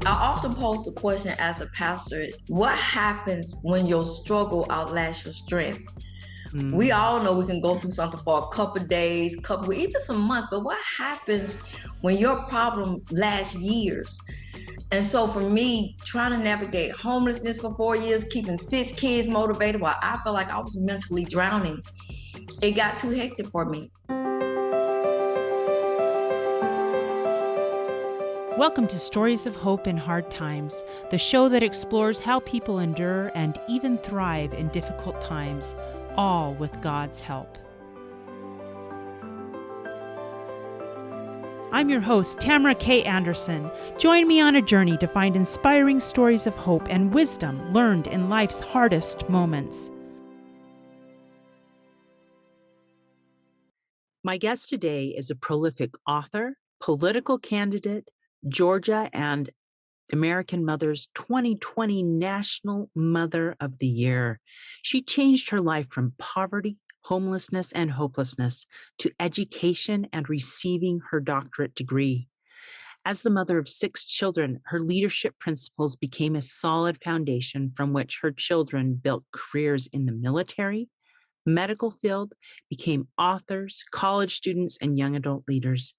I often pose the question as a pastor, what happens when your struggle outlasts your strength? We all know we can go through something for a couple of days, even some months, but what happens when your problem lasts years? And so for me, trying to navigate homelessness for 4 years, keeping 6 kids motivated while I felt like I was mentally drowning, it got too hectic for me. Welcome to Stories of Hope in Hard Times, the show that explores how people endure and even thrive in difficult times, all with God's help. I'm your host, Tamara K. Anderson. Join me on a journey to find inspiring stories of hope and wisdom learned in life's hardest moments. My guest today is a prolific author, political candidate, Georgia and American Mother's 2020 National Mother of the Year. She changed her life from poverty, homelessness, and hopelessness to education and receiving her doctorate degree. As the mother of 6 children, her leadership principles became a solid foundation from which her children built careers in the military, medical field, became authors, college students, and young adult leaders.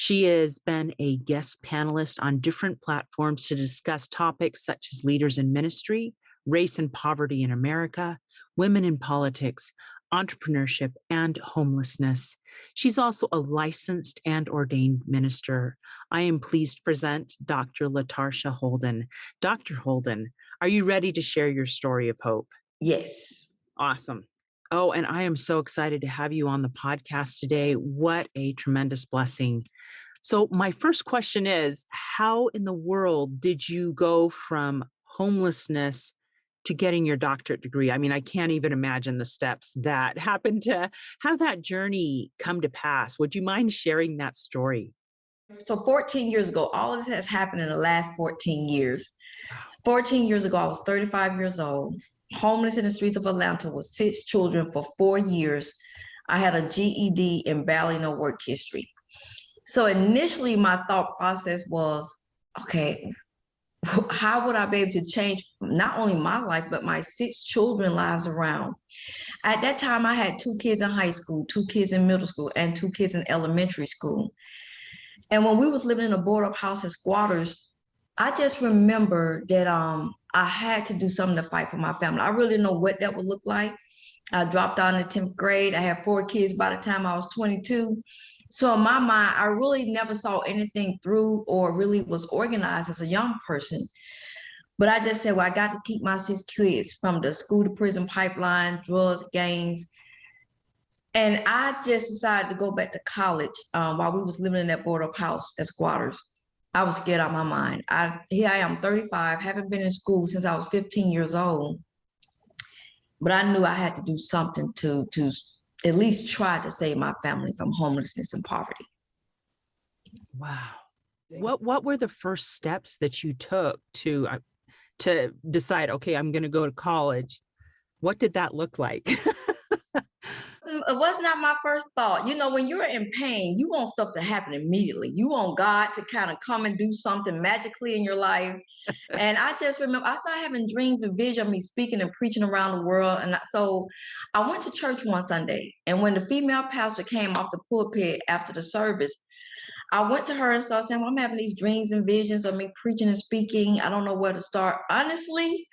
She has been a guest panelist on different platforms to discuss topics such as leaders in ministry, race and poverty in America, women in politics, entrepreneurship, and homelessness. She's also a licensed and ordained minister. I am pleased to present Dr. LaTarsha Holden. Dr. Holden, are you ready to share your story of hope? Yes. Awesome. Oh, and I am so excited to have you on the podcast today. What a tremendous blessing. So my first question is, how in the world did you go from homelessness to getting your doctorate degree? I mean, I can't even imagine the steps that happened to have that journey come to pass. Would you mind sharing that story? So 14 years ago, all of this has happened in the last 14 years. 14 years ago, I was 35 years old, homeless in the streets of Atlanta with 6 children for 4 years. I had a GED and barely no work history. So initially my thought process was, okay, how would I be able to change not only my life, but my 6 children's lives around? At that time, I had 2 kids in high school, 2 kids in middle school, and 2 kids in elementary school. And when we was living in a board-up house as squatters, I just remember that I had to do something to fight for my family. I really didn't know what that would look like. I dropped out in the 10th grade. I had 4 kids by the time I was 22. So in my mind, I really never saw anything through or really was organized as a young person. But I just said, well, I got to keep my 6 kids from the school to prison pipeline, drugs, gangs. And I just decided to go back to college while we was living in that board-up house as squatters. I was scared out of my mind. Here I am, 35, haven't been in school since I was 15 years old. But I knew I had to do something to at least try to save my family from homelessness and poverty. Wow. What were the first steps that you took to decide, okay, I'm going to go to college? What did that look like? It was not my first thought. You know, when you're in pain, you want stuff to happen immediately. You want God to kind of come and do something magically in your life. And I just remember I started having dreams and visions of me speaking and preaching around the world. And so I went to church one Sunday. And when the female pastor came off the pulpit after the service, I went to her and started saying, well, I'm having these dreams and visions of me preaching and speaking. I don't know where to start. Honestly,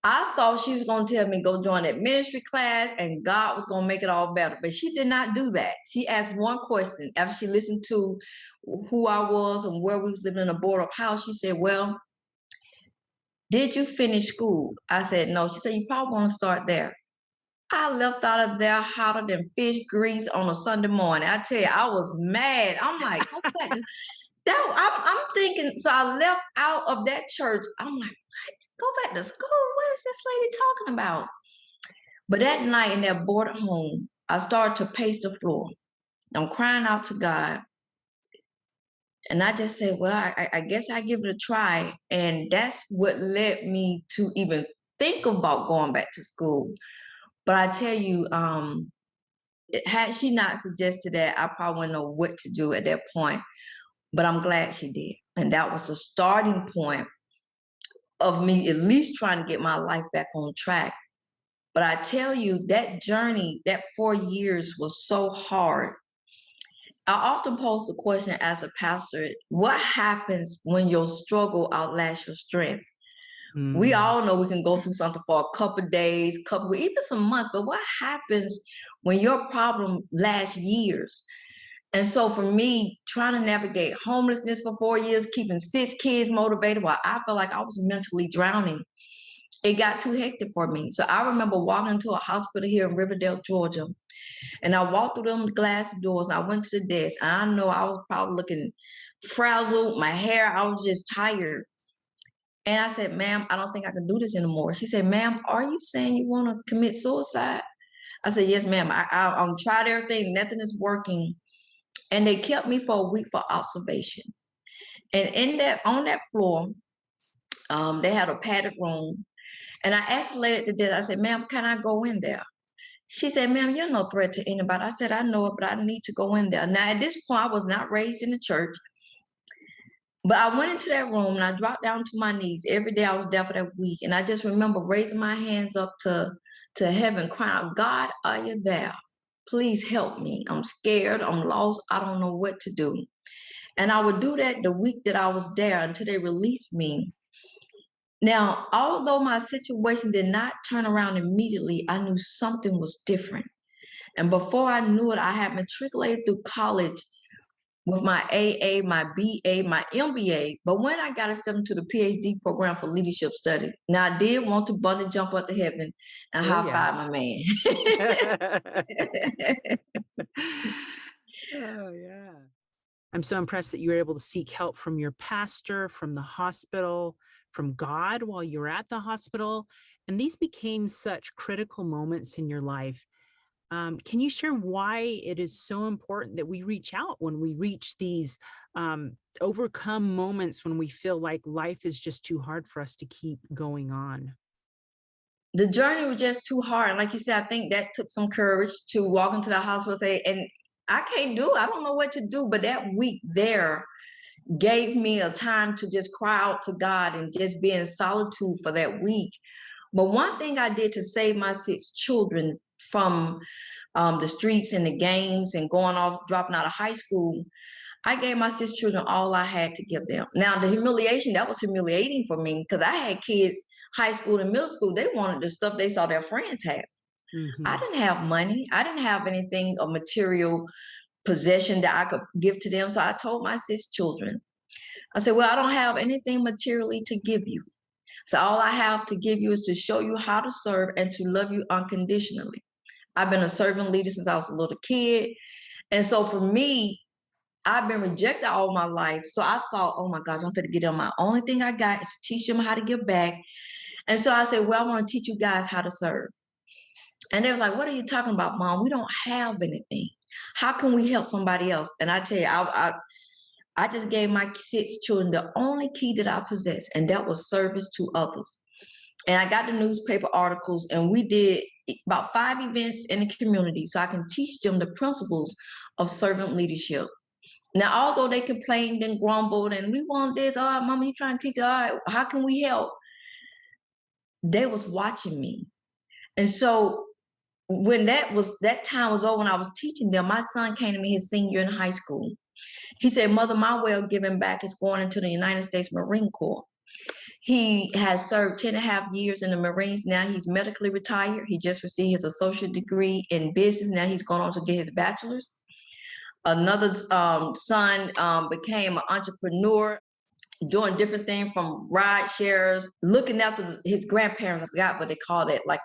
I thought she was going to tell me go join that ministry class and God was going to make it all better. But she did not do that. She asked one question after she listened to who I was and where we was living in a board-up house. She said, well, did you finish school? I said, no. She said, you probably want to start there. I left out of there hotter than fish grease on a Sunday morning. I tell you, I was mad. I'm like, okay. I'm thinking, so I left out of that church. I'm like, what? Go back to school? What is this lady talking about? But that night in that boarded home, I started to pace the floor. I'm crying out to God. And I just said, well, I guess I give it a try. And that's what led me to even think about going back to school. But I tell you, had she not suggested that, I probably wouldn't know what to do at that point. But I'm glad she did. And that was the starting point of me at least trying to get my life back on track. But I tell you, that journey, that 4 years was so hard. I often pose the question as a pastor, what happens when your struggle outlasts your strength? We Mm. all know we can go through something for a couple of days, even some months, but what happens when your problem lasts years? And so for me, trying to navigate homelessness for 4 years, keeping 6 kids motivated while I felt like I was mentally drowning, it got too hectic for me. So I remember walking into a hospital here in Riverdale, Georgia, and I walked through them glass doors. And I went to the desk. And I know I was probably looking frazzled, my hair, I was just tired. And I said, ma'am, I don't think I can do this anymore. She said, ma'am, are you saying you want to commit suicide? I said, yes, ma'am. I'm tried everything. Nothing is working. And they kept me for a week for observation. And on that floor, they had a padded room. And I asked the lady at the desk, I said, ma'am, can I go in there? She said, ma'am, you're no threat to anybody. I said, I know it, but I need to go in there. Now, at this point, I was not raised in the church. But I went into that room and I dropped down to my knees. Every day I was there for that week. And I just remember raising my hands up to heaven, crying out, God, are you there? Please help me. I'm scared. I'm lost. I don't know what to do. And I would do that the week that I was there until they released me. Now, although my situation did not turn around immediately, I knew something was different. And before I knew it, I had matriculated through college with my AA, my BA, my MBA. But when I got accepted to the PhD program for leadership studies, now I did want to bungee jump up to heaven and high five my man. Oh, yeah. I'm so impressed that you were able to seek help from your pastor, from the hospital, from God while you were at the hospital. And these became such critical moments in your life. Can you share why it is so important that we reach out when we reach these overcome moments when we feel like life is just too hard for us to keep going on? The journey was just too hard. Like you said, I think that took some courage to walk into the hospital and say, and I can't do it. I don't know what to do. But that week there gave me a time to just cry out to God and just be in solitude for that week. But one thing I did to save my 6 children from the streets and the gangs and going off, dropping out of high school, I gave my 6 children all I had to give them. Now, the humiliation, that was humiliating for me because I had kids, high school and middle school, they wanted the stuff they saw their friends have. Mm-hmm. I didn't have money. I didn't have anything of material possession that I could give to them. So I told my 6 children, I said, well, I don't have anything materially to give you. So all I have to give you is to show you how to serve and to love you unconditionally. I've been a servant leader since I was a little kid. And so for me, I've been rejected all my life. So I thought, oh my gosh, I'm going to get them. My only thing I got is to teach them how to give back. And so I said, well, I want to teach you guys how to serve. And they was like, what are you talking about, Mom? We don't have anything. How can we help somebody else? And I tell you, I just gave my 6 children the only key that I possess, and that was service to others. And I got the newspaper articles, and we did about 5 events in the community so I can teach them the principles of servant leadership. Now, although they complained and grumbled, and we want this, all right, Mama, you trying to teach, all right, how can we help? They was watching me. And so when that time was over, when I was teaching them, my son came to me his senior year in high school. He said, Mother, my way of giving back is going into the United States Marine Corps. He has served 10.5 years in the Marines. Now he's medically retired. He just received his associate degree in business. Now he's going on to get his bachelor's. Another son became an entrepreneur, doing different things from ride shares, looking after his grandparents. I forgot what they call that, like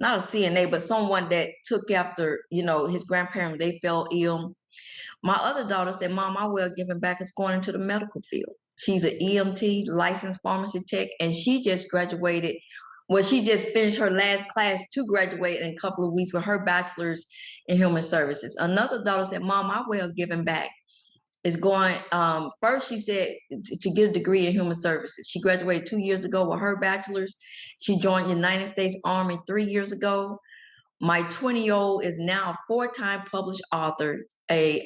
not a CNA, but someone that took after, his grandparents, they fell ill. My other daughter said, Mom, my way of giving back is going into the medical field. She's an EMT, licensed pharmacy tech, and she just graduated. Well, she just finished her last class to graduate in a couple of weeks with her bachelor's in human services. Another daughter said, Mom, my way of giving back is going, first she said to get a degree in human services. She graduated 2 years ago with her bachelor's. She joined the United States Army 3 years ago. My 20-year-old is now a four-time published author, a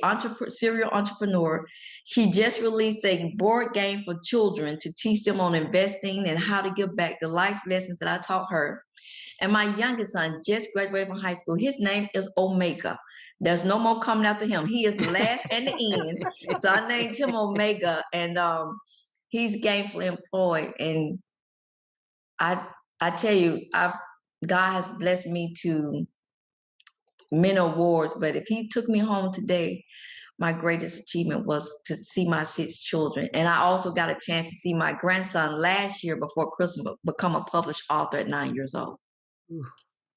serial entrepreneur. She just released a board game for children to teach them on investing and how to give back the life lessons that I taught her. And my youngest son just graduated from high school. His name is Omega. There's no more coming after him. He is the last and the end. So I named him Omega, and he's gainfully employed. And I tell you, God has blessed me to many awards, but if he took me home today, my greatest achievement was to see my 6 children. And I also got a chance to see my grandson last year before Christmas become a published author at 9 years old. Ooh,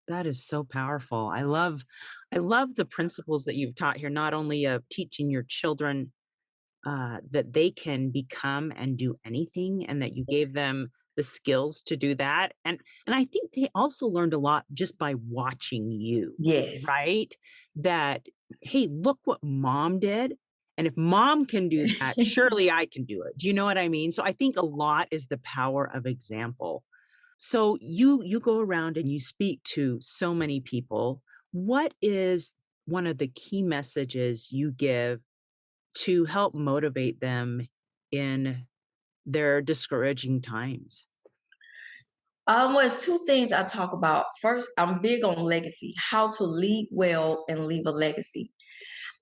that is so powerful. I love the principles that you've taught here, not only of teaching your children that they can become and do anything, and that you gave them the skills to do that. And I think they also learned a lot just by watching you, Yes. right? That, hey, look what mom did. And if mom can do that, surely I can do it. Do you know what I mean? So I think a lot is the power of example. So you go around and you speak to so many people. What is one of the key messages you give to help motivate them in their discouraging times? Well, it's 2 things I talk about. First, I'm big on legacy, how to lead well and leave a legacy.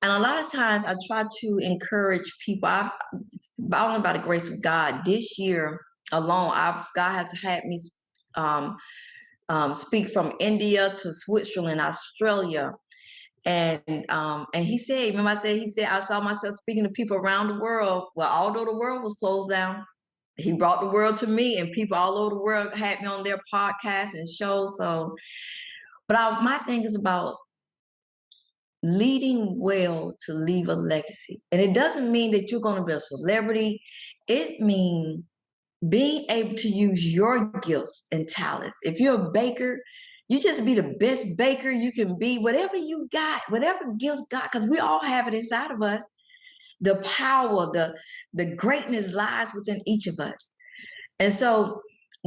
And a lot of times I try to encourage people. Only by the grace of God, this year alone, God has had me um, speak from India to Switzerland, Australia, and he said, remember he said I saw myself speaking to people around the world. Well, although the world was closed down, he brought the world to me, and people all over the world had me on their podcasts and shows. So, but my thing is about leading well to leave a legacy. And it doesn't mean that you're going to be a celebrity. It means being able to use your gifts and talents. If you're a baker, you just be the best baker you can be, whatever you got, whatever gifts God, because we all have it inside of us. The power, the greatness lies within each of us. And so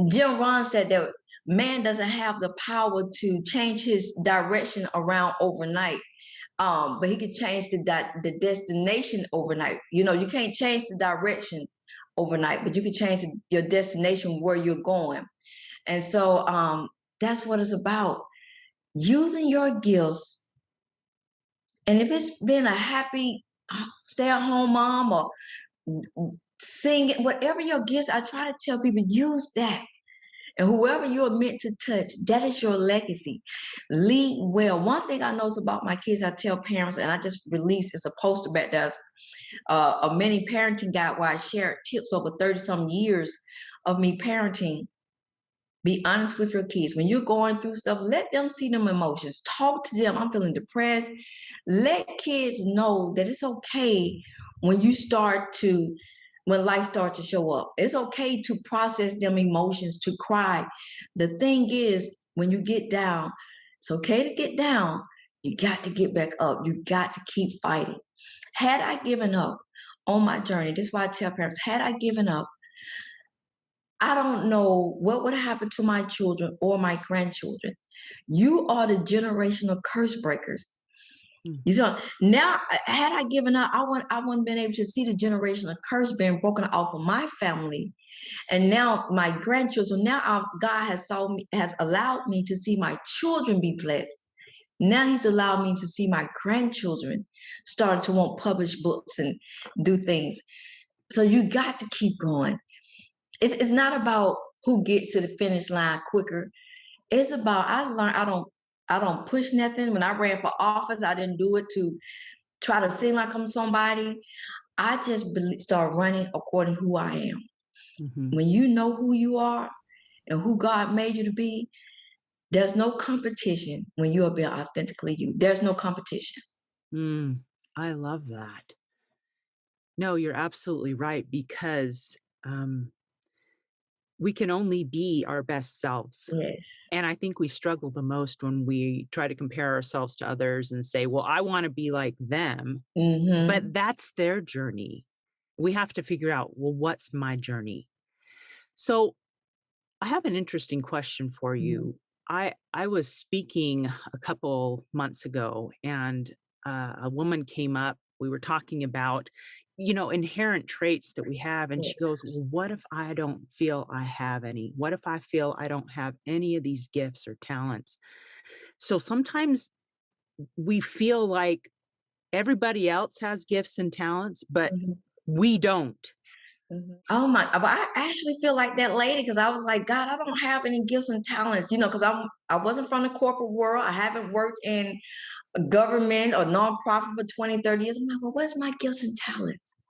Jim Rohn said that man doesn't have the power to change his direction around overnight. But he can change the destination overnight. You know, you can't change the direction overnight, but you can change your destination where you're going. And so that's what it's about. Using your gifts. And if it's been a happy stay-at-home mom or singing, whatever your gifts, I try to tell people, use that. And whoever you're meant to touch, that is your legacy. Lead well. One thing I notice about my kids, I tell parents, and I just released, it's a poster back there, a mini parenting guide where I share tips over 30 some years of me parenting. Be honest with your kids. When you're going through stuff, let them see them emotions. Talk to them. I'm feeling depressed. Let kids know that it's okay when when life starts to show up. It's okay to process them emotions, to cry. The thing is, when you get down, it's okay to get down. You got to get back up. You got to keep fighting. Had I given up on my journey, this is why I tell parents, had I given up, I don't know what would happen to my children or my grandchildren. You are the generational curse breakers. Mm. You know, now had I given up, I wouldn't been able to see the generational curse being broken off of my family, and now my grandchildren. Now God has allowed me to see my children be blessed. Now He's allowed me to see my grandchildren start to want publish books and do things. So you got to keep going. It's not about who gets to the finish line quicker. It's about I learned I don't push nothing. When I ran for office, I didn't do it to try to seem like I'm somebody. I just start running according to who I am. Hmm. When you know who you are and who God made you to be, there's no competition when you are being authentically you. There's no competition. Mm, I love that. No, you're absolutely right, because um, we can only be our best selves. Yes. And I think we struggle the most when we try to compare ourselves to others and say, well, I want to be like them, Mm-hmm. but that's their journey. We have to figure out, well, what's my journey? So I have an interesting question for you. I was speaking a couple months ago, and a woman came up. We were talking about, inherent traits that we have, and she Yes. goes, "Well, what if I don't feel I have any? What if I feel I don't have any of these gifts or talents?" So sometimes we feel like everybody else has gifts and talents, but Mhm. we don't. Oh my, but I actually feel like that lady because I was like, God, I don't have any gifts and talents, because I wasn't from the corporate world. I haven't worked in government or nonprofit for 20, 30 years. I'm like, well, what's my gifts and talents?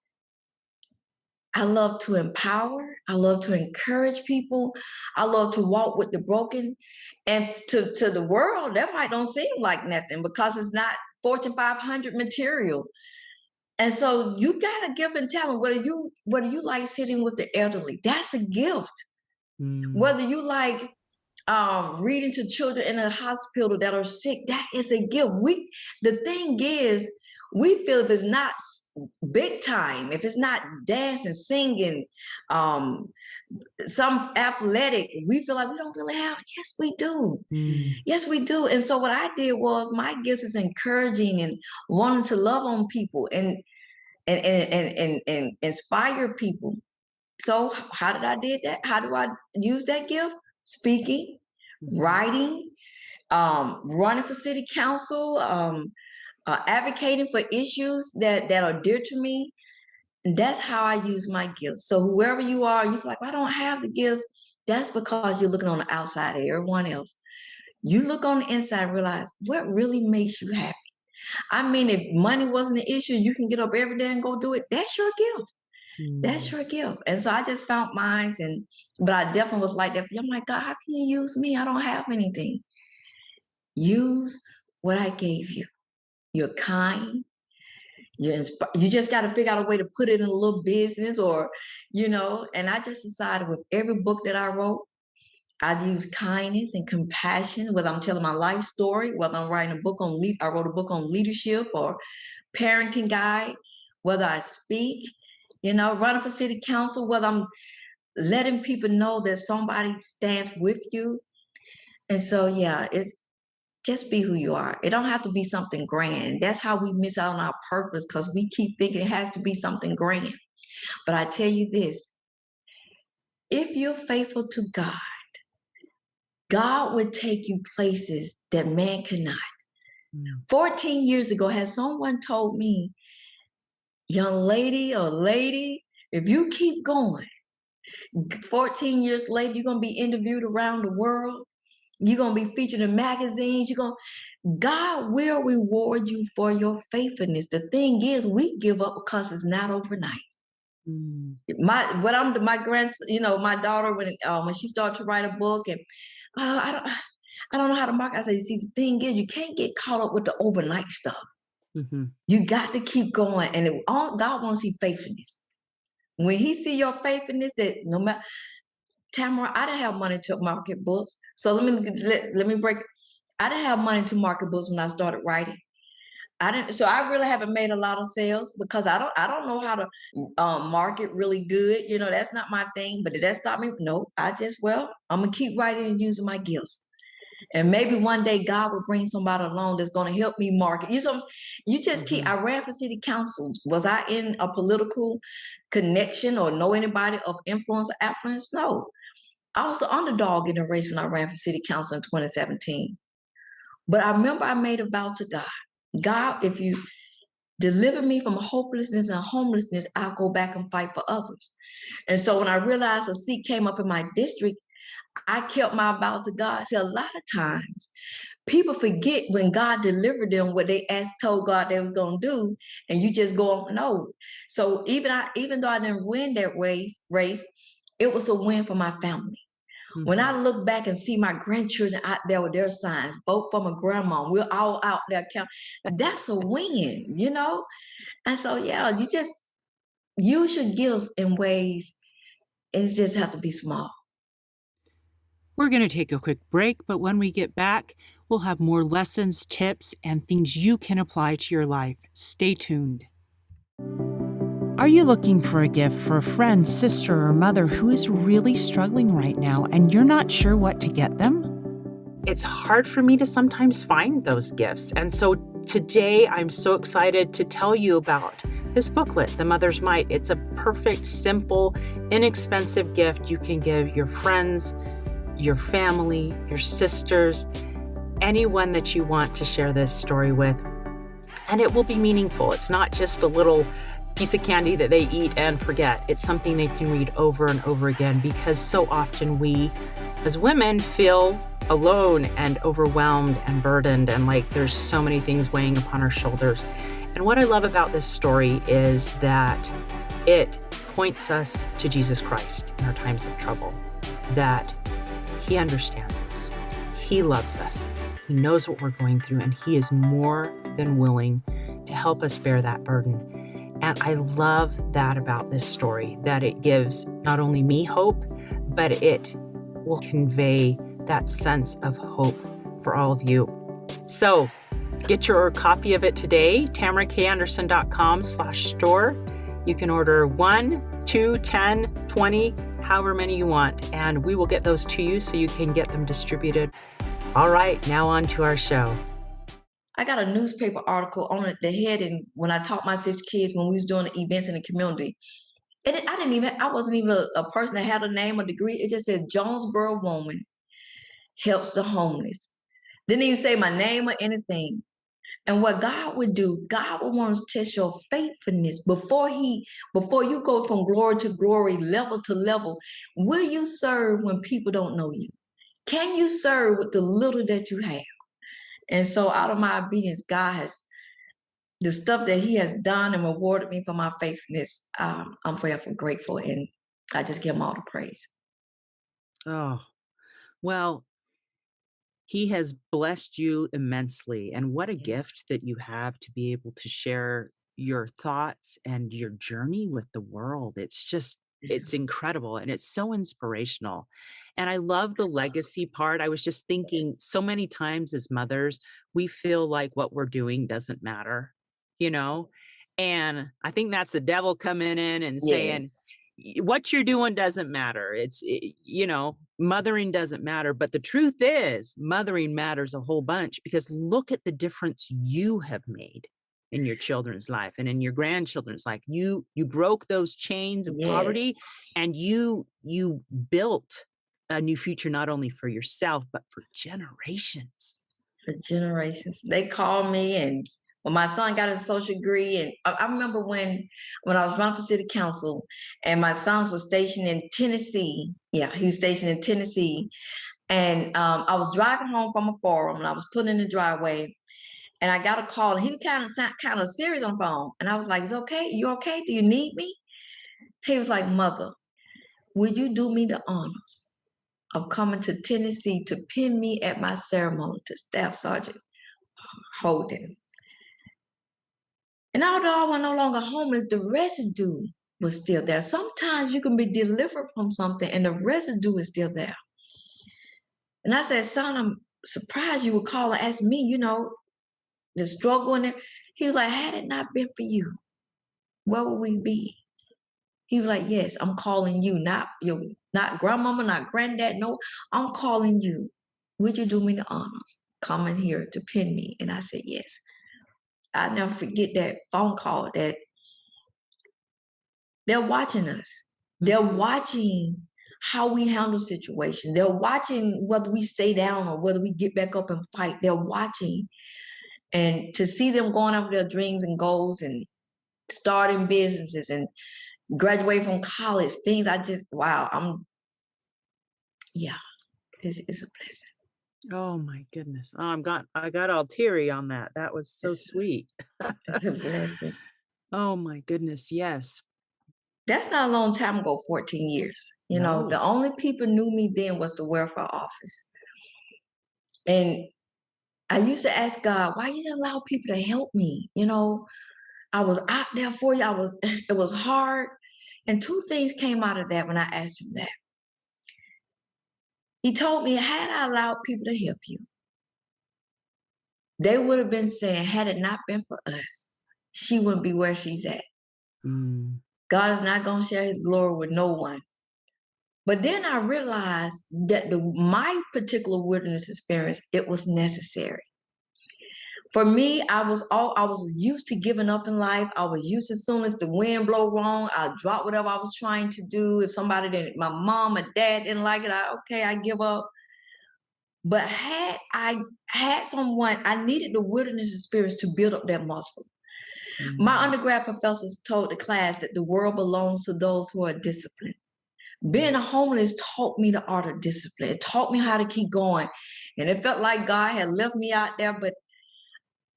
I love to empower. I love to encourage people. I love to walk with the broken. And to the world, that might don't seem like nothing because it's not Fortune 500 material. And so you got a gift and talent. Whether you like sitting with the elderly, that's a gift. Mm, Whether you like reading to children in a hospital that are sick, that is a gift. The thing is, we feel if it's not big time, if it's not dancing, singing, um, some athletic, we feel like we don't really have. Yes, we do. mm, Yes, we do. And so what I did was my gifts is encouraging and wanting to love on people and inspire people. So how did I did that? How do I use that gift? Speaking, mhm, writing, running for city council, advocating for issues that are dear to me. And that's how I use my gifts. So whoever you are, you feel like, well, I don't have the gifts. That's because you're looking on the outside of everyone else. You look on the inside and realize what really makes you happy. I mean, if money wasn't an issue, you can get up every day and go do it. That's your gift. That's mm, your gift. And so I just found mine. But I definitely was like that. I'm like, God, how can you use me? I don't have anything. Use what I gave you. You're kind. You just got to figure out a way to put it in a little business and I just decided with every book that I wrote, I'd use kindness and compassion, whether I'm telling my life story, whether I'm writing a book I wrote a book on leadership or parenting guide, whether I speak, running for city council, whether I'm letting people know that somebody stands with you. And so, yeah, it's just be who you are. It don't have to be something grand. That's how we miss out on our purpose because we keep thinking it has to be something grand. But I tell you this, if you're faithful to God, God would take you places that man cannot. mm, 14 years ago, had someone told me, young lady or lady, if you keep going, 14 years later, you're going to be interviewed around the world. You're going to be featured in magazines. God will reward you for your faithfulness. The thing is, we give up because it's not overnight. mm, My daughter, when she started to write a book and I don't know how to market. I say, see, the thing is, you can't get caught up with the overnight stuff. mhm, You got to keep going, and all God wants to see faithfulness. When He see your faithfulness, that no matter Tamara, I didn't have money to market books, so let me break. I didn't have money to market books when I started writing. I didn't, so I really haven't made a lot of sales because I don't know how to market really good. That's not my thing. But did that stop me? No. I'm gonna keep writing and using my gifts. And maybe one day God will bring somebody along that's going to help me market. You just keep. mhm, I ran for city council. Was I in a political connection or know anybody of influence or affluence? No. I was the underdog in the race when I ran for city council in 2017. But I remember I made a vow to God. God, if you deliver me from hopelessness and homelessness, I'll go back and fight for others. And so when I realized a seat came up in my district, I kept my vow to God. See, a lot of times people forget when God delivered them what they told God they was gonna do, and you just go on, no. So even though I didn't win that race, it was a win for my family. When I mhm. look back and see my grandchildren out there with their signs, both from a grandma, we're all out there counting. That's a win. And so, yeah, you just use your gifts in ways, and it just have to be small. We're going to take a quick break, but when we get back, we'll have more lessons, tips, and things you can apply to your life. Stay tuned. Are you looking for a gift for a friend, sister, or mother who is really struggling right now and you're not sure what to get them? it's hard for me to sometimes find those gifts. And so today I'm so excited to tell you about this booklet, The Mother's Might. It's a perfect, simple, inexpensive gift you can give your friends, your family, your sisters, anyone that you want to share this story with. And it will be meaningful. It's not just a little piece of candy that they eat and forget. It's something they can read over and over again, because so often we as women feel alone and overwhelmed and burdened, and like there's so many things weighing upon our shoulders. And what I love about this story is that it points us to Jesus Christ in our times of trouble, that He understands us, He loves us, He knows what we're going through, and He is more than willing to help us bear that burden. And I love that about this story, that it gives not only me hope, but it will convey that sense of hope for all of you. So get your copy of it today, tamarakanderson.com/store. You can order 1, 2, 10, 20, however many you want, and we will get those to you so you can get them distributed. All right, now on to our show. I got a newspaper article on the head, and when I taught my 6 kids when we was doing the events in the community, I wasn't even a person that had a name or degree. It just said Jonesboro woman helps the homeless. Didn't even say my name or anything. And what God would do, God would want to test your faithfulness before you go from glory to glory, level to level. Will you serve when people don't know you? Can you serve with the little that you have? And so out of my obedience, God has, the stuff that He has done and rewarded me for my faithfulness, I'm forever grateful, and I just give Him all the praise. Oh, well, He has blessed you immensely. And what a gift that you have to be able to share your thoughts and your journey with the world. It's incredible, and it's so inspirational. And I love the legacy part. I was just thinking, so many times as mothers, we feel like what we're doing doesn't matter, you know? And I think that's the devil coming in and saying, Yes. what you're doing doesn't matter. Mothering doesn't matter. But the truth is, mothering matters a whole bunch, because look at the difference you have made in your children's life and in your grandchildren's life. You broke those chains of poverty, Yes. and you built a new future, not only for yourself, but for generations. For generations. They called me, and when my son got his social degree, and I remember when I was running for city council, and my son was stationed in Tennessee. Yeah, he was stationed in Tennessee. And I was driving home from a forum, and I was putting in the driveway, and I got a call, and he was kind of serious on the phone. And I was like, "It's okay. You okay? Do you need me?" He was like, "Mother, would you do me the honors of coming to Tennessee to pin me at my ceremony to Staff Sergeant Holden?" And although I was no longer homeless, the residue was still there. Sometimes you can be delivered from something and the residue is still there. And I said, "Son, I'm surprised you would call and ask me, the struggle in it." He was like, "Had it not been for you, where would we be?" He was like, "Yes, I'm calling you, not grandmama, not granddad. No, I'm calling you. Would you do me the honors coming here to pin me?" And I said, "Yes." I'll never forget that phone call, that they're watching us. They're watching how we handle situations. They're watching whether we stay down or whether we get back up and fight. They're watching. And to see them going after their dreams and goals and starting businesses and graduate from college, things wow, it's a blessing. Oh my goodness. Oh, I got all teary on that. That was so sweet. It's a blessing. Oh my goodness. Yes. That's not a long time ago, 14 years. No. The only people knew me then was the welfare office. And I used to ask God, why you didn't allow people to help me? I was out there for you. It was hard. And 2 things came out of that when I asked Him that. He told me, had I allowed people to help you, they would have been saying, had it not been for us, she wouldn't be where she's at. Mm. God is not going to share His glory with no one. But then I realized that my particular wilderness experience, it was necessary. For me, I was used to giving up in life. I was used, as soon as the wind blow wrong, I drop whatever I was trying to do. If somebody didn't, my mom or dad didn't like it, I give up. But had I had someone, I needed the wilderness experience to build up that muscle. My undergrad professors told the class that the world belongs to those who are disciplined. Being a homeless taught me the art of discipline. It taught me how to keep going. And it felt like God had left me out there, but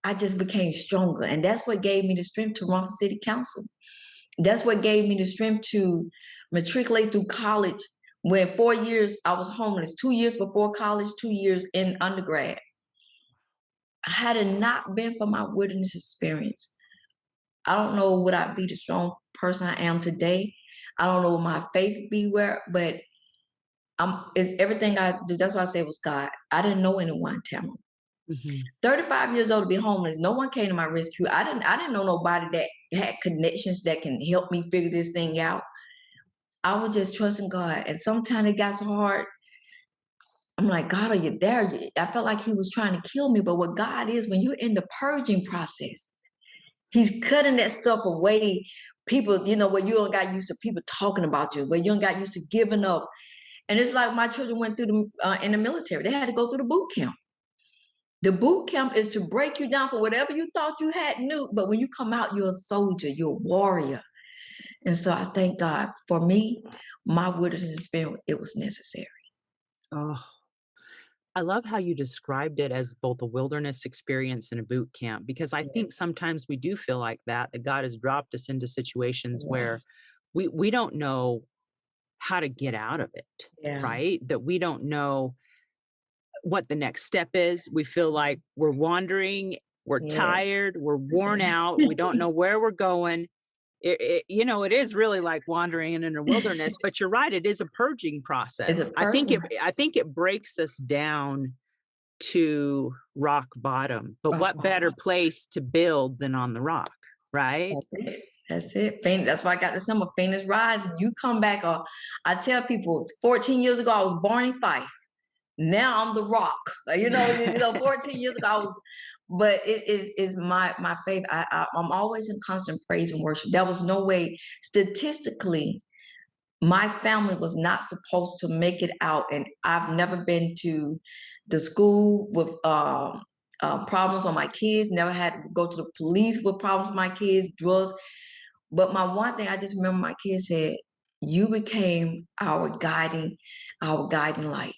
I just became stronger. And that's what gave me the strength to run for city council. That's what gave me the strength to matriculate through college. When 4 years I was homeless, 2 years before college, 2 years in undergrad. Had it not been for my wilderness experience, I don't know would I be the strong person I am today. I don't know what my faith be where, but it's everything I do. That's why I say it was God. I didn't know anyone, Tamara. 35 years old to be homeless. No one came to my rescue. I didn't know nobody that had connections that can help me figure this thing out. I was just trusting God. And sometimes it got so hard. I'm like, God, are you there? I felt like he was trying to kill me. But what God is, when you're in the purging process, he's cutting that stuff away. People, where you don't got used to people talking about you, where you don't got used to giving up. And it's like my children went through in the military. They had to go through the boot camp. The boot camp is to break you down for whatever you thought you had knew. But when you come out, you're a soldier, you're a warrior. And so I thank God. For me, my wilderness experience, it was necessary. Oh, I love how you described it as both a wilderness experience and a boot camp, because I think sometimes we do feel like that God has dropped us into situations where we don't know how to get out of it, right? That we don't know what the next step is. We feel like we're wandering, we're tired, we're worn out, we don't know where we're going. It is really like wandering in a wilderness, but you're right. It is a purging process. I think it breaks us down to rock bottom, but what better place to build than on the rock, right? That's it. That's why I got the symbol, Phoenix Rise. And you come back. I tell people, 14 years ago, I was born in Fife. Now I'm the rock. 14 years ago, I was. But it is my faith. I'm always in constant praise and worship. There was no way, statistically, my family was not supposed to make it out. And I've never been to the school with problems on my kids, never had to go to the police with problems with my kids, drugs. But my one thing, I just remember my kids said, you became our guiding light.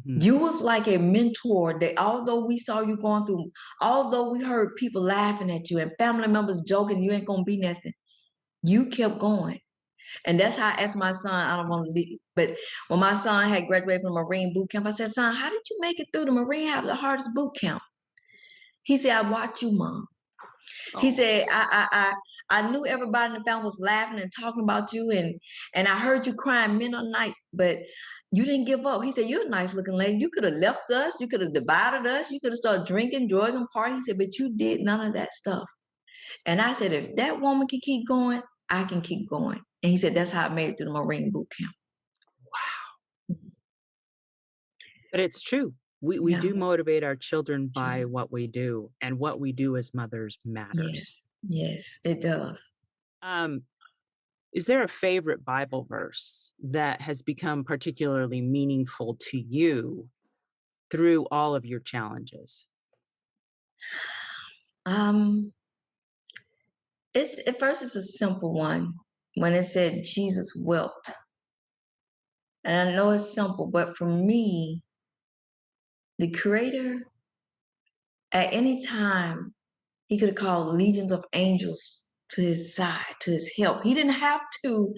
You was like a mentor that although we saw you going through, although we heard people laughing at you and family members joking, you ain't gonna be nothing, you kept going. And that's how I asked my son, I don't want to leave, but when my son had graduated from the Marine boot camp, I said, son, how did you make it through the Marine, have the hardest boot camp? He said, I watched you, Mom. He said, I knew everybody in the family was laughing and talking about you, and I heard you crying midnight nights, but you didn't give up. He said, you're a nice looking lady. You could have left us. You could have divided us. You could have started drinking, drugging, partying. He said, but you did none of that stuff. And I said, if that woman can keep going, I can keep going. And he said, that's how I made it through the Marine boot camp. Wow. But it's true. We do motivate our children by what we do, and what we do as mothers matters. Yes, it does. Is there a favorite Bible verse that has become particularly meaningful to you through all of your challenges? At first it's a simple one, when it said Jesus wept. And I know it's simple, but for me, the Creator, at any time, he could have called legions of angels to his side, to his help. He didn't have to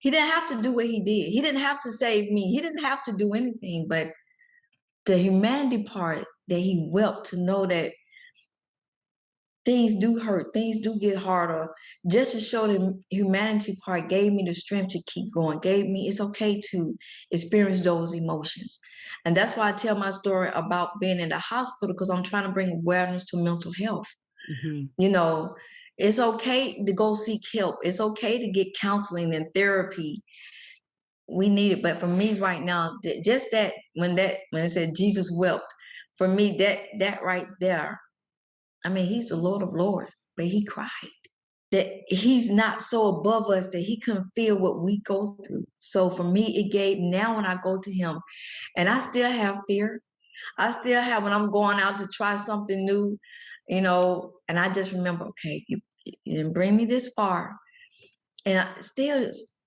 do what he did. He didn't have to save me. He didn't have to do anything, but the humanity part, that he wept, to know that things do hurt, things do get harder, just to show the humanity part gave me the strength to keep going, gave me, it's okay to experience those emotions. And that's why I tell my story about being in the hospital, because I'm trying to bring awareness to mental health. It's okay to go seek help. It's okay to get counseling and therapy. we need it. But for me right now, just that when it said Jesus wept, for me that right there, I mean, he's the Lord of Lords, but he cried. That he's not so above us that he couldn't feel what we go through. So for me, it gave, now when I go to him, and I still have fear. I still have, when I'm going out to try something new, and I just remember, okay, you didn't bring me this far. And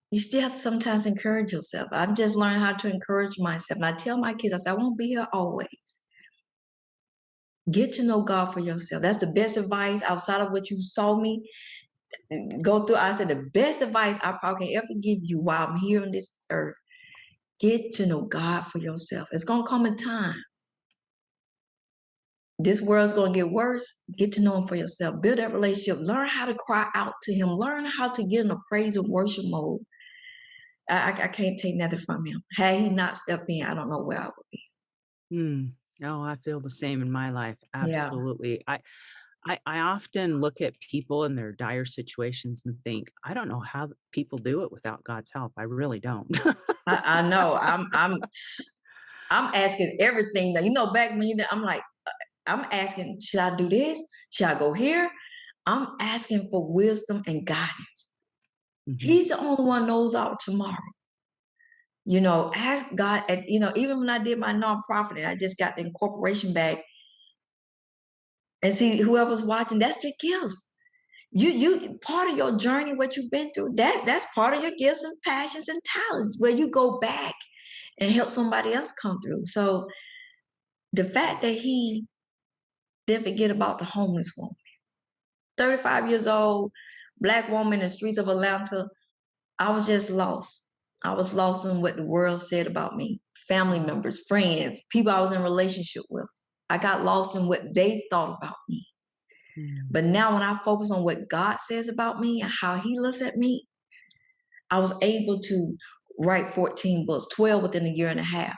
you still have to sometimes encourage yourself. I'm just learning how to encourage myself. And I tell my kids, I say, I won't be here always. Get to know God for yourself. That's the best advice outside of what you saw me go through. I said the best advice I probably can ever give you while I'm here on this earth. Get to know God for yourself. It's going to come a time. This world's going to get worse. Get to know him for yourself. Build that relationship. Learn how to cry out to him. Learn how to get in a praise and worship mode. I can't take nothing from him. Had he not stepped in, I don't know where I would be. Oh, I feel the same in my life. Yeah. Absolutely. I often look at people in their dire situations and think, I don't know how people do it without God's help. I really don't. I know. I'm asking everything. Back when I'm like, I'm asking, should I do this? Should I go here? I'm asking for wisdom and guidance. He's the only one knows our tomorrow. Ask God. Even when I did my nonprofit and I just got the incorporation back, and see, whoever's watching, that's your gifts. You part of your journey, what you've been through, that's part of your gifts and passions and talents, where you go back and help somebody else come through. So the fact that he didn't forget about the homeless woman, 35 years old, Black woman in the streets of Atlanta, I was just lost. I was lost in what the world said about me, family members, friends, people I was in relationship with. I got lost in what they thought about me. But now when I focus on what God says about me and how he looks at me, I was able to write 14 books, 12 within a year and a half.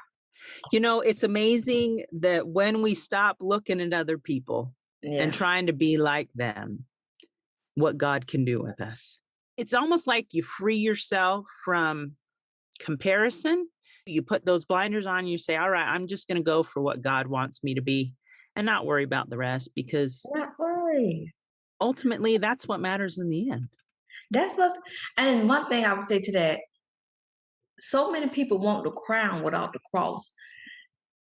It's amazing that when we stop looking at other people and trying to be like them, what God can do with us. It's almost like you free yourself from comparison. You put those blinders on, you say, all right, I'm just going to go for what God wants me to be and not worry about the rest, because ultimately that's what matters in the end. And one thing I would say to that, so many people want the crown without the cross.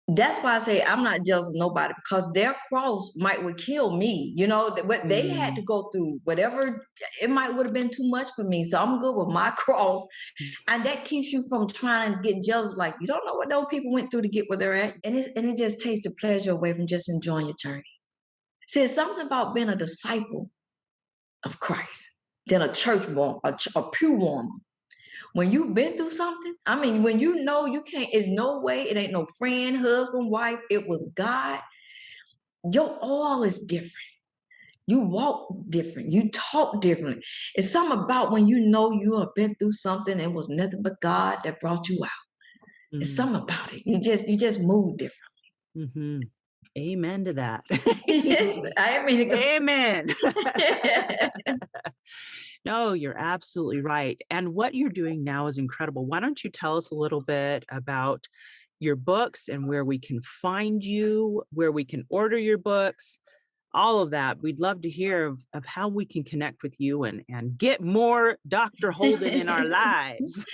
That's why I say I'm not jealous of nobody, because their cross would kill me. What they had to go through, whatever, it would have been too much for me. So I'm good with my cross. And that keeps you from trying to get jealous. Like, you don't know what those people went through to get where they're at. And it just takes the pleasure away from just enjoying your journey. See, it's something about being a disciple of Christ than a church warmer, a pew warmer. When you've been through something, when you can't, it's no way, it ain't no friend, husband, wife, it was God. Your all is different. You walk different. You talk different. It's something about when you have been through something, it was nothing but God that brought you out. It's something about it. You just move differently. Amen to that. Amen. No, you're absolutely right. And what you're doing now is incredible. Why don't you tell us a little bit about your books and where we can find you, where we can order your books, all of that. We'd love to hear of how we can connect with you and get more Dr. Holden in our lives.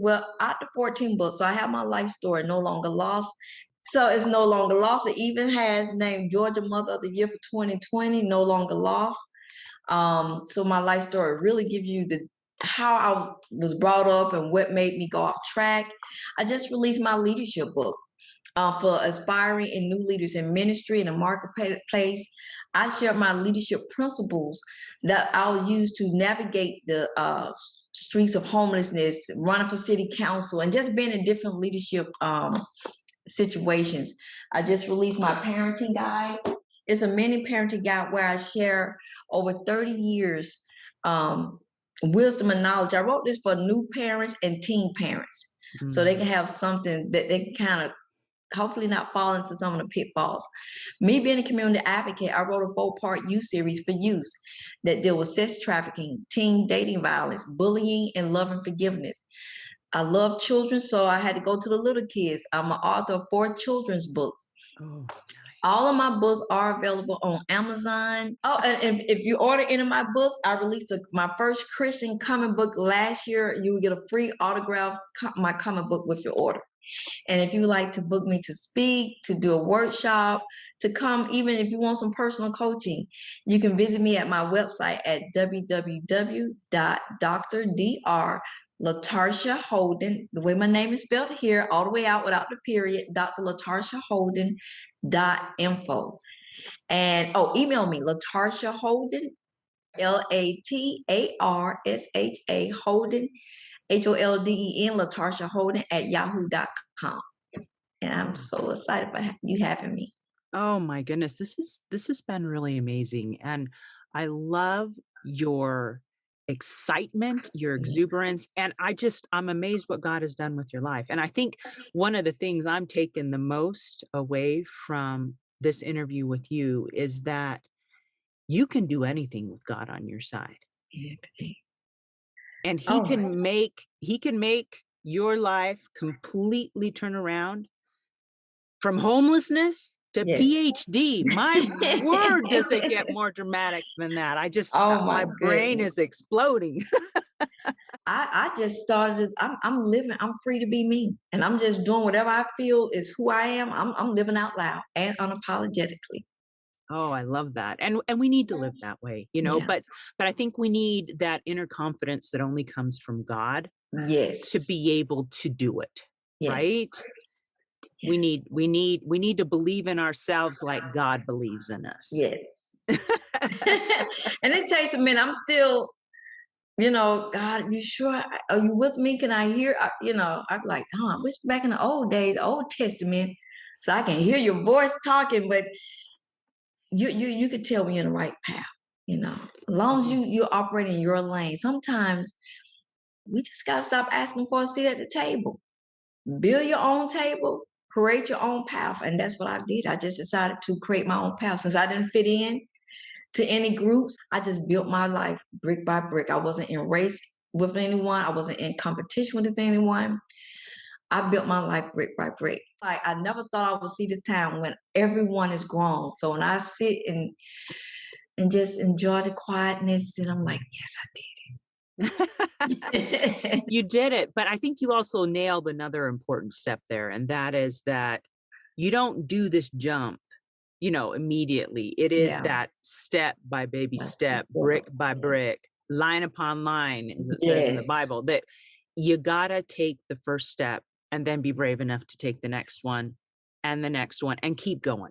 Well, out of 14 books, so I have my life story, No Longer Lost. So it's No Longer Lost. It even has named Georgia Mother of the Year for 2020, No Longer Lost. So my life story really gives you how I was brought up and what made me go off track. I just released my leadership book for aspiring and new leaders in ministry and the marketplace. I share my leadership principles that I'll use to navigate the streets of homelessness, running for city council, and just being in different leadership situations. I just released my parenting guide. It's a mini parenting guide where I share over 30 years wisdom and knowledge. I wrote this for new parents and teen parents, so they can have something that they can kind of hopefully not fall into some of the pitfalls. Me being a community advocate, I wrote a 4-part youth series for youth that deal with sex trafficking, teen dating violence, bullying, and love and forgiveness. I love children, so I had to go to the little kids. I'm an author of 4 children's books. Oh, All of my books are available on Amazon. Oh, and if you order any of my books, I released my first Christian comic book last year. You will get a free autograph my comic book with your order. And if you would like to book me to speak, to do a workshop, to come, even if you want some personal coaching, you can visit me at my website at www.dr.LaTarsha Holden, the way my name is spelled here, all the way out without the period, Dr. LaTarsha Holden.info. And email me, LaTarsha Holden, LaTarsha Holden, HOLDEN, LaTarsha Holden at yahoo.com. And I'm so excited about you having me. Oh my goodness. This has been really amazing. And I love your excitement, your exuberance. And I'm amazed what God has done with your life. And I think one of the things I'm taking the most away from this interview with you is that you can do anything with God on your side. And he can make your life completely turn around from homelessness to PhD. My word, does it get more dramatic than that? My brain is exploding. I just started, I'm living, I'm free to be me. And I'm just doing whatever I feel is who I am. I'm living out loud and unapologetically. Oh, I love that. And we need to live that way, but I think we need that inner confidence that only comes from God. Yes. To be able to do it. Yes. Right? Yes. We need to believe in ourselves like God believes in us. Yes. And it takes a minute. I'm still, God, you sure? Are you with me? Can I hear? I'm like, I wish back in the old days, the Old Testament, so I can hear your voice talking, but you could tell when you're in the right path, as long as you operate in your lane. Sometimes we just got to stop asking for a seat at the table. Build your own table, create your own path. And that's what I did. I just decided to create my own path. Since I didn't fit in to any groups, I just built my life brick by brick. I wasn't in race with anyone. I wasn't in competition with anyone. I built my life brick by brick. Like, I never thought I would see this time when everyone is grown. So when I sit and just enjoy the quietness, and I'm like, yes, I did. You did it. But I think you also nailed another important step there. And that is that you don't do this jump, immediately. It is that step by baby step, brick by brick, line upon line, as it says in the Bible, that you gotta take the first step and then be brave enough to take the next one and the next one and keep going.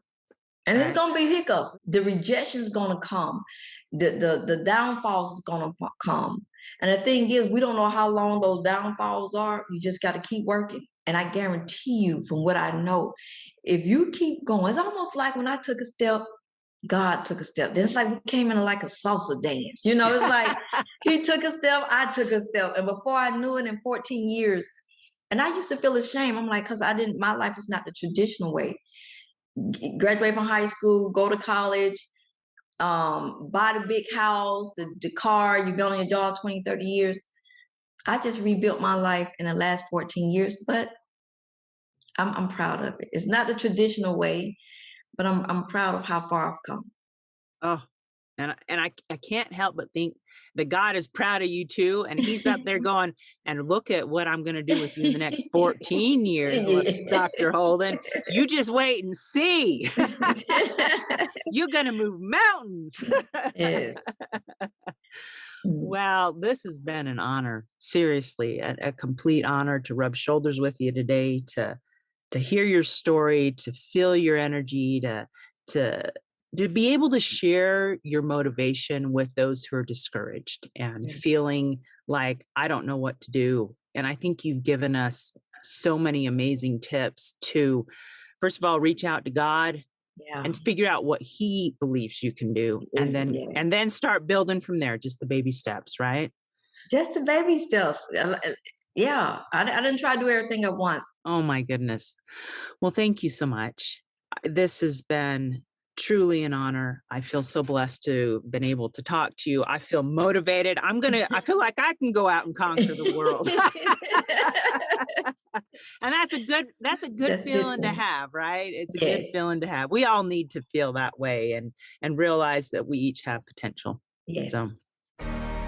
And it's going to be hiccups. The rejection is going to come. The downfalls is going to come. And the thing is, we don't know how long those downfalls are. You just got to keep working. And I guarantee you, from what I know, if you keep going, it's almost like when I took a step, God took a step. It's like we came in like a salsa dance. It's like he took a step, I took a step. And before I knew it, in 14 years, and I used to feel ashamed. I'm like, because my life is not the traditional way. Graduate from high school, go to college, buy the big house, the car, you've been on your job 20, 30 years. I just rebuilt my life in the last 14 years, but I'm proud of it. It's not the traditional way, but I'm proud of how far I've come. Oh, and I can't help but think that God is proud of you too. And he's up there going, and look at what I'm going to do with you in the next 14 years, Dr. Holden. You just wait and see. You're going to move mountains. Yes. Well, this has been an honor. Seriously, a complete honor to rub shoulders with you today, to hear your story, to feel your energy, to be able to share your motivation with those who are discouraged and feeling like, I don't know what to do. And I think you've given us so many amazing tips to, first of all, reach out to God and figure out what he believes you can do. And then start building from there, just the baby steps, right? Just the baby steps. Yeah. I didn't try to do everything at once. Oh my goodness. Well, thank you so much. This has been truly an honor. I feel so blessed to have been able to talk to you. I feel motivated. I feel like I can go out and conquer the world. And that's a good That's a good feeling to thing. have, right? It's a good Yes. feeling to have. We all need to feel that way and realize that we each have potential. So, Yes.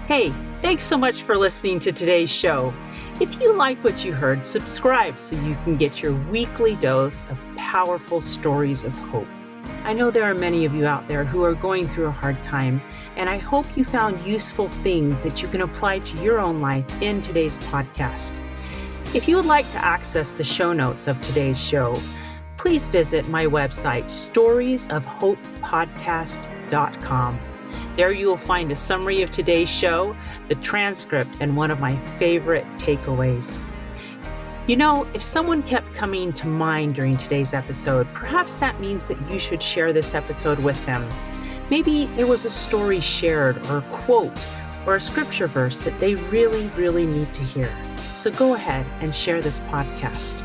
hey, thanks so much for listening to today's show. If you like what you heard, subscribe so you can get your weekly dose of powerful stories of hope. I know there are many of you out there who are going through a hard time, and I hope you found useful things that you can apply to your own life in today's podcast. If you would like to access the show notes of today's show, please visit my website, storiesofhopepodcast.com. There you will find a summary of today's show, the transcript, and one of my favorite takeaways. You know, if someone kept coming to mind during today's episode, perhaps that means that you should share this episode with them. Maybe there was a story shared or a quote or a scripture verse that they really, really need to hear. So go ahead and share this podcast.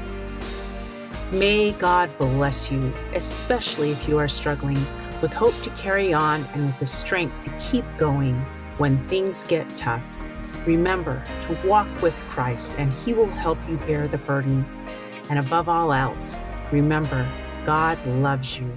May God bless you, especially if you are struggling, with hope to carry on and with the strength to keep going when things get tough. Remember to walk with Christ, and He will help you bear the burden. And above all else, remember, God loves you.